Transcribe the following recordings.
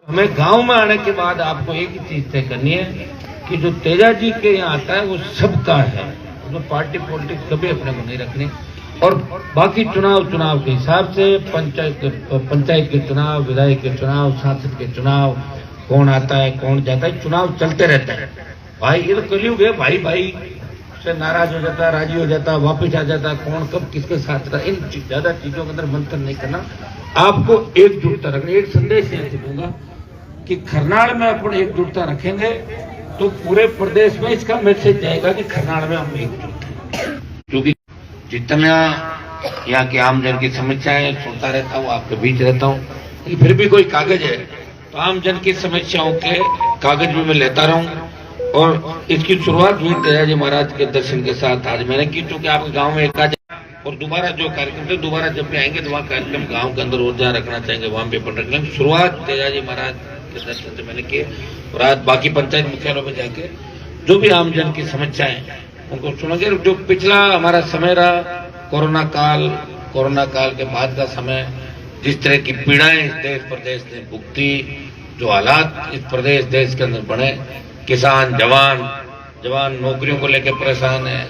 हमें गांव में आने के बाद आपको एक ही चीज तय करनी है कि जो तेजा जी के यहाँ आता है वो सबका है, जो पार्टी पॉलिटिक्स कभी अपने को नहीं रखनी। और बाकी चुनाव के हिसाब से पंचायत के चुनाव, विधायक के चुनाव, सांसद के चुनाव, कौन आता है कौन जाता है, चुनाव चलते रहते हैं भाई। ये तो कलयुग है, भाई भाई से नाराज हो जाता, राजी हो जाता, वापिस आ जाता, कौन कब किसके साथ रहा, इन ज्यादा चीजों के अंदर मंथन नहीं करना। आपको एकजुटता रखनी। एक संदेश यहां से दूंगा कि खरनाड़ में अपन एकजुटता रखेंगे तो पूरे प्रदेश में इसका मैसेज जाएगा कि खरनाड़ में हम एकजुट हैं। क्योंकि जितना यहाँ की आमजन की समस्याएं सुनता रहता हूँ, आपके बीच रहता हूँ, लेकिन फिर भी कोई कागज है तो आमजन की समस्याओं के कागज भी मैं लेता रहूं। और इसकी शुरुआत हुई तेजा जी महाराज के दर्शन के साथ आज मैंने की, क्योंकि आपके गांव में एक आज और दोबारा जो कार्यक्रम थे, दोबारा जब भी आएंगे तो वहाँ कार्यक्रम गांव के अंदर और जहाँ रखना चाहेंगे वहां पे अपन रखना। शुरुआत तेजा जी महाराज के दर्शन से मैंने की और आज बाकी पंचायत मुख्यालयों में जाके जो भी आमजन की समस्याएं उनको सुनेंगे। जो पिछला हमारा समय रहा, कोरोना काल के बाद का समय, जिस तरह की पीड़ाएं इस देश प्रदेश ने भुगती, जो हालात इस प्रदेश देश के अंदर बने, किसान जवान नौकरियों को लेकर परेशान है,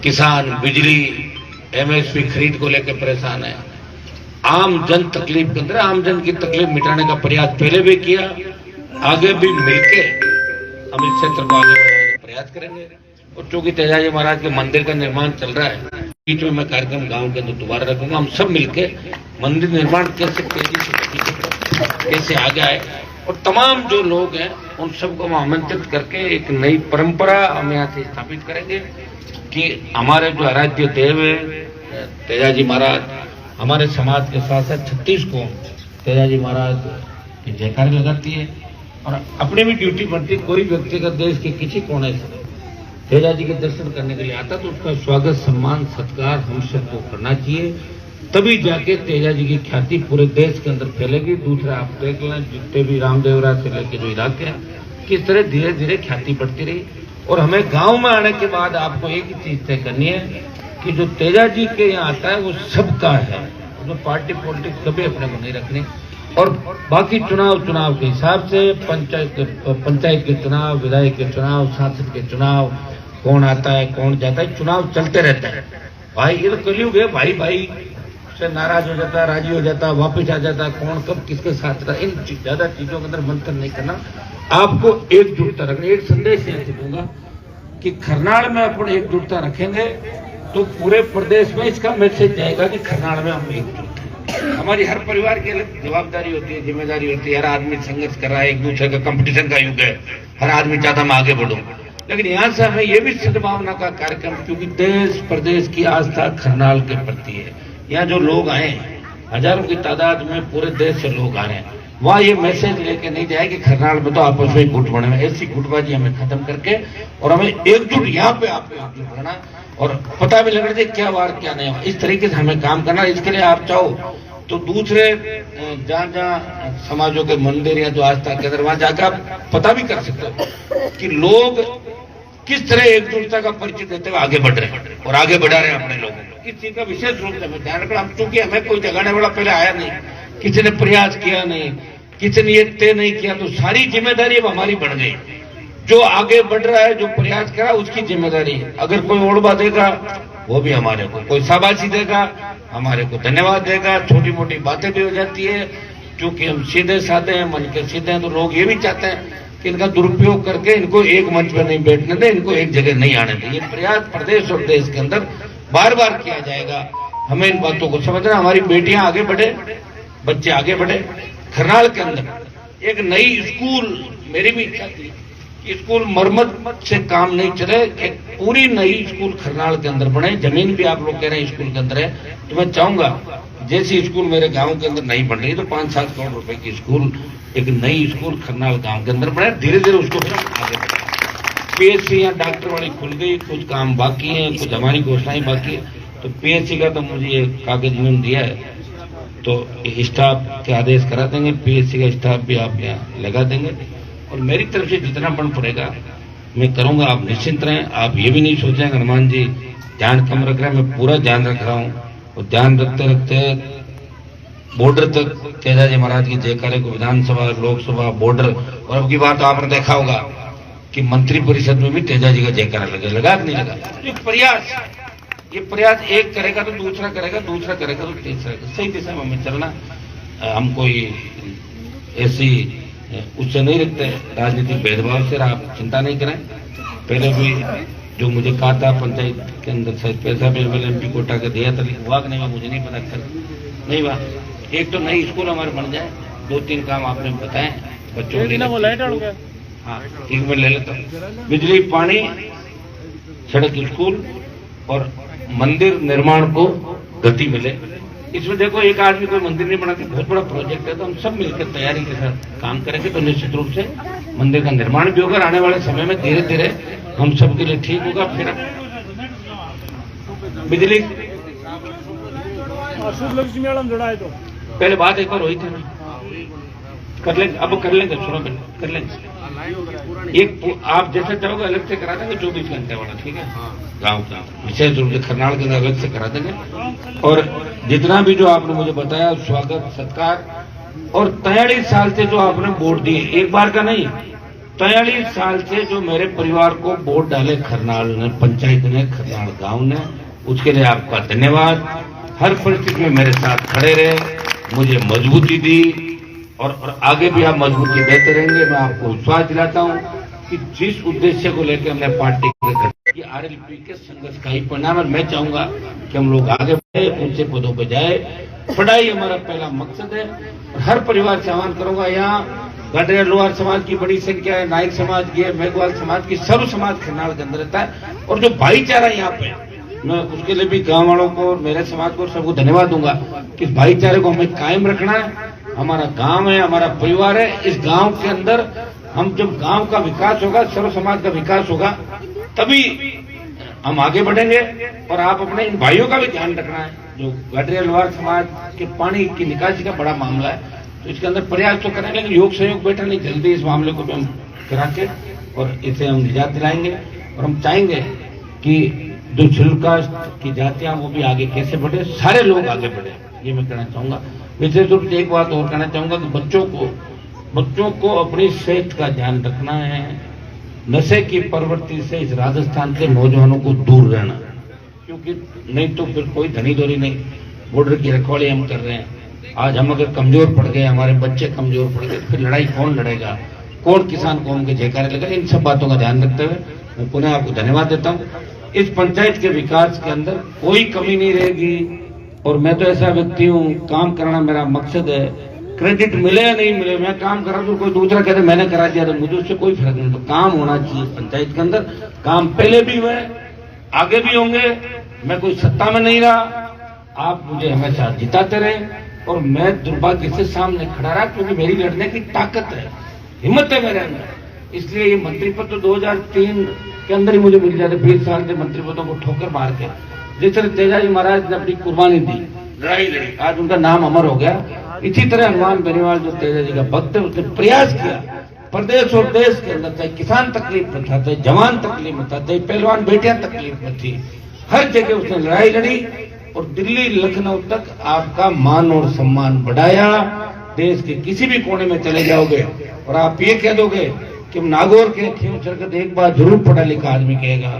किसान बिजली एमएसपी खरीद को लेकर परेशान है, आम जन तकलीफ के अंदर आम जन की तकलीफ मिटाने का प्रयास पहले भी किया, आगे भी मिलके हम इस क्षेत्र को आगे बढ़ाने का प्रयास करेंगे। और चूंकि तेजा जी महाराज के मंदिर का निर्माण चल रहा है, बीच में मैं कार्यक्रम गांव के अंदर दोबारा रखूंगा। हम सब मिलके मंदिर निर्माण कैसे तेजी से कैसे आगे आए, और तमाम जो लोग हैं उन सबको हम आमंत्रित करके एक नई परंपरा हम यहाँ से स्थापित करेंगे कि हमारे जो आराध्य देव है तेजा जी महाराज, हमारे समाज के साथ साथ 36 को तेजा जी महाराज की जयकार लगाती है। और अपनी भी ड्यूटी बनती है, कोई व्यक्तिगत देश के किसी कोने से तेजा जी के दर्शन करने के लिए आता तो उसका स्वागत सम्मान सत्कार हम सबको करना चाहिए, तभी जाके तेजा जी की ख्याति पूरे देश के अंदर फैलेगी। दूसरा आप देख लें, जितने भी रामदेवरा से लेकर जो इलाके हैं, किस तरह धीरे धीरे ख्याति बढ़ती रही। और हमें गांव में आने के बाद आपको एक ही चीज तय करनी है कि जो तेजा जी के यहाँ आता है वो सबका है, जो पार्टी पॉलिटिक्स कभी अपने को नहीं रखनी। और बाकी चुनाव के हिसाब से पंचायत के चुनाव, विधायक के चुनाव, सांसद के चुनाव, कौन आता है कौन जाता है, चुनाव चलते रहते हैं भाई। ये तो कलयुग है, भाई भाई से नाराज हो जाता, राजी हो जाता, वापिस आ जाता, कौन कब किसके साथ रहा, इन ज्यादा चीजों के अंदर मंथन नहीं करना। आपको एकजुटता रखनी। एक संदेश यहां से दूंगा कि खरनाड़ में अपन एकजुटता रखेंगे तो पूरे प्रदेश में इसका मैसेज जाएगा कि खरनाड़ में हम एकजुट हैं। हमारी हर परिवार की अलग जवाबदारी होती है, जिम्मेदारी होती है, हर आदमी संघर्ष कर रहा है, एक दूसरे का कंपटीशन का युग है, हर आदमी चाहता मैं आगे बढ़ूं। लेकिन यहाँ से हमें ये भी सद्भावना का कार्यक्रम, क्योंकि देश प्रदेश की आस्था खरनाड़ के प्रति है। यहाँ जो लोग आए, हजारों की तादाद में पूरे देश से लोग आ रहे हैं, वहाँ ये मैसेज लेके नहीं जाए कि खरनाड़ में तो आपस में गुट बने। ऐसी गुटबाजी हमें खत्म करके और हमें एकजुट यहाँ पे आप एकजुट रहना और पता भी लगना चाहिए क्या वार क्या नहीं, इस तरीके से हमें काम करना। इसके लिए आप चाहो तो दूसरे जहाँ समाजों के मंदिर या जो आस्था के अंदर वहां जाकर आप पता भी कर सकते हो कि लोग किस तरह एकजुटता का परिचय देते हुए आगे बढ़ रहे हैं और आगे बढ़ा रहे हैं अपने लोगों को। इस चीज का विशेष रूप से हमें ध्यान रखना। चूंकि हमें कोई जगाने वाला पहले आया नहीं, किसी ने प्रयास किया नहीं, किसी ने ये तय नहीं किया, तो सारी जिम्मेदारी अब हमारी बढ़ गई। जो आगे बढ़ रहा है, जो प्रयास करा, उसकी जिम्मेदारी है। अगर कोई ओढ़बा देगा वो भी हमारे को, कोई शाबाशी देगा हमारे को धन्यवाद देगा। छोटी मोटी बातें भी हो जाती है, क्योंकि हम सीधे साधे हैं, मन के सीधे हैं, तो लोग ये भी चाहते हैं कि इनका दुरुपयोग करके इनको एक मंच पर नहीं बैठने दें, इनको एक जगह नहीं आने दें। ये प्रयास प्रदेश और देश के अंदर बार बार किया जाएगा। हमें इन बातों को समझना, हमारी बेटियां आगे बढ़े, बच्चे आगे बढ़े। खरनाड़ के अंदर एक नई स्कूल, मेरी भी इच्छा थी कि स्कूल मरम्मत से काम नहीं चले, एक पूरी नई स्कूल खरनाड़ के अंदर बने। जमीन भी आप लोग कह रहे हैं स्कूल के अंदर है, तो मैं चाहूंगा जैसी स्कूल मेरे गांव के अंदर नहीं बन रही, तो 5-7 करोड़ रुपए की स्कूल, एक नई स्कूल खरनाड़ गांव के अंदर बने। धीरे धीरे उसको फिर आगे बढ़े। पीएचसी या डॉक्टर वाली खुल गई, कुछ काम बाकी है, कुछ हमारी घोषणाएं बाकी है। तो पीएचसी का तो मुझे ये कागज में दिया है, तो स्टाफ के आदेश करा देंगे, पीएचसी का स्टाफ भी आप यहाँ लगा देंगे। और मेरी तरफ से जितना बन पड़ेगा मैं करूंगा, आप निश्चिंत रहें। आप ये भी नहीं सोचें हनुमान जी ध्यान कम रख रहे हैं, मैं पूरा ध्यान रख रहा हूँ। और ध्यान रखते रखते बॉर्डर तक तेजाजी महाराज के जयकारे को विधानसभा, लोकसभा, बॉर्डर, और अब की बात तो आपने देखा होगा कि मंत्री परिषद में भी तेजाजी का जयकारा लगा कि नहीं लगा। ये प्रयास एक करेगा तो दूसरा करेगा, दूसरा करेगा तो तीसरा करेगा। सही दिशा में हमें चलना। हम कोई ऐसी उससे नहीं रखते राजनीतिक भेदभाव से, आप चिंता नहीं करें। पहले भी जो मुझे कहा था पंचायत के अंदर शायद पैसा भी MP कोटा का दिया था, लेकिन हुआ कि नहीं हुआ मुझे नहीं पता, नहीं हुआ। एक तो नई स्कूल हमारे बन जाए, 2-3 काम आपने बताए बच्चों के। हाँ ठीक, मैं ले लेता हूँ। बिजली, पानी, सड़क, स्कूल और मंदिर निर्माण को गति मिले। इसमें देखो एक आदमी कोई मंदिर नहीं बनाते, बहुत बड़ा प्रोजेक्ट है, तो हम सब मिलकर तैयारी के साथ काम करेंगे तो निश्चित रूप से मंदिर का निर्माण भी होगा। आने वाले समय में धीरे धीरे हम सबके लिए ठीक होगा। फिर बिजली तो पहले बात एक और हुई थी ना, कर लेंगे, अब कर लेंगे, सुनो कर लेंगे। एक आप जैसे चाहोगे अलग से करा देंगे 24 घंटे वाला, ठीक है, गांव का विशेष रूप से खरनाल के अंदर अलग से करा देंगे। और जितना भी जो आपने मुझे बताया स्वागत सत्कार, और 43 साल से जो आपने वोट दिए, एक बार का नहीं, 43 साल से जो मेरे परिवार को वोट डाले खरनाल ने, पंचायत ने, खरनाल गांव ने, उसके लिए आपका धन्यवाद। हर परिस्थिति में मेरे साथ खड़े रहे, मुझे मजबूती दी और आगे भी आप मजबूती देते रहेंगे। मैं आपको विश्वास दिलाता हूं कि जिस उद्देश्य को लेकर हमने पार्टी के RLP के संघर्ष का ही परिणाम है। मैं चाहूंगा कि हम लोग आगे बढ़े, ऊंचे पदों पर जाए। पढ़ाई हमारा पहला मकसद है और हर परिवार से आह्वान करूंगा, यहाँ गडरेल लोहार समाज की बड़ी संख्या है, नाइक समाज की है, मेघवाल समाज की, सर्व समाज खरनाल के अंदर रहता है। और जो भाईचारा यहाँ पे, मैं उसके लिए भी गांव वालों को, मेरे समाज को, सबको धन्यवाद दूंगा कि इस भाईचारे को हमें कायम रखना है। हमारा गांव है, हमारा परिवार है, इस गांव के अंदर हम जब गांव का विकास होगा, सर्व समाज का विकास होगा, तभी हम आगे बढ़ेंगे। और आप अपने इन भाइयों का भी ध्यान रखना है। जो गडरेल लोहार समाज के पानी की निकासी का बड़ा मामला है, तो इसके अंदर प्रयास तो करेंगे, लेकिन योग सहयोग बैठा नहीं, जल्दी इस मामले को भी हम करा के और इसे हम निजात दिलाएंगे। और हम चाहेंगे कि जो छिलकास्ट की जातियां वो भी आगे कैसे बढ़े, सारे लोग आगे बढ़े, ये मैं कहना चाहूंगा। विशेष रूप से एक बात और कहना चाहूंगा कि बच्चों को अपनी सेहत का ध्यान रखना है। नशे की प्रवृत्ति से इस राजस्थान के नौजवानों को दूर रहना, क्योंकि नहीं तो फिर कोई धनी धोरी नहीं। बॉर्डर की रखवाली हम कर रहे हैं। आज हम अगर कमजोर पड़ गए, हमारे बच्चे कमजोर पड़ गए, फिर लड़ाई कौन लड़ेगा, कौन किसान कौम के जयकारे लगेगा। इन सब बातों का ध्यान रखते हुए मैं पुनः आपको धन्यवाद देता हूँ। इस पंचायत के विकास के अंदर कोई कमी नहीं रहेगी। और मैं तो ऐसा व्यक्ति हूँ, काम करना मेरा मकसद है। क्रेडिट मिले या नहीं मिले, मैं काम करा तो कोई दूसरा कहते मैंने करा दिया, तो मुझे उससे कोई फर्क नहीं। तो काम होना चाहिए पंचायत के अंदर। काम पहले भी हुए, आगे भी होंगे। मैं कोई सत्ता में नहीं रहा, आप मुझे हमेशा जिताते रहे और मैं दुर्भाग्य से सामने खड़ा रहा, क्योंकि मेरी लड़ने की ताकत है, हिम्मत है मेरे अंदर। इसलिए ये मंत्री पद तो 2003 के अंदर ही मुझे मिल जाते। 20 साल से मंत्री पदों को ठोकर मार के, जिस तरह तेजाजी महाराज ने अपनी कुर्बानी दी, लड़ाई लड़ी, आज उनका नाम अमर हो गया। इसी तरह हनुमान बेनीवाल जो तेजाजी का भक्त है, उसने प्रयास किया प्रदेश और देश के अंदर, चाहे किसान तकलीफ में था, चाहे जवान तकलीफ में था, चाहे पहलवान बेटियां तकलीफ में थी, हर जगह उसने लड़ाई लड़ी और दिल्ली लखनऊ तक आपका मान और सम्मान बढ़ाया। देश के किसी भी कोने में चले जाओगे और आप ये कह दोगे कि नागौर के खेमचर एक बार जरूर पढ़ा लिखा आदमी कहेगा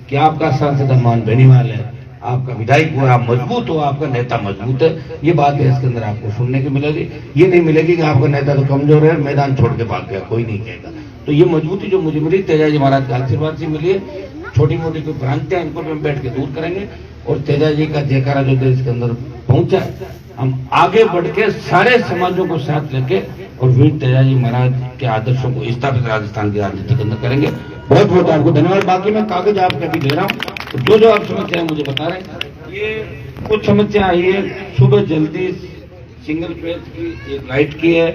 कि आपका सांसद हनुमान बेनीवाल है, आपका विधायक हुआ, आप मजबूत हो, आपका नेता मजबूत है। ये बात है इसके अंदर आपको सुनने की मिलेगी। ये नहीं मिलेगी कि आपका नेता तो कमजोर है, मैदान छोड़ के भाग गया, कोई नहीं कहेगा। तो ये मजबूती जो मुझे मिली तेजाजी महाराज का आशीर्वाद से मिली है। छोटी मोटी कोई भ्रांतियां इनको भी हम बैठ के दूर करेंगे और तेजाजी का जयकारा जो देश के अंदर पहुंचा, हम आगे बढ़ के सारे समाजों को साथ लेके और वीर तेजाजी महाराज के आदर्शों को स्थापित राजस्थान की राजनीति के अंदर करेंगे। बहुत बहुत आपको धन्यवाद। बाकी मैं कागज आपके भी दे रहा हूँ, तो जो आप समस्या मुझे बता रहे हैं। ये कुछ समस्या आई है, सुबह जल्दी सिंगल फेज की एक लाइट की है।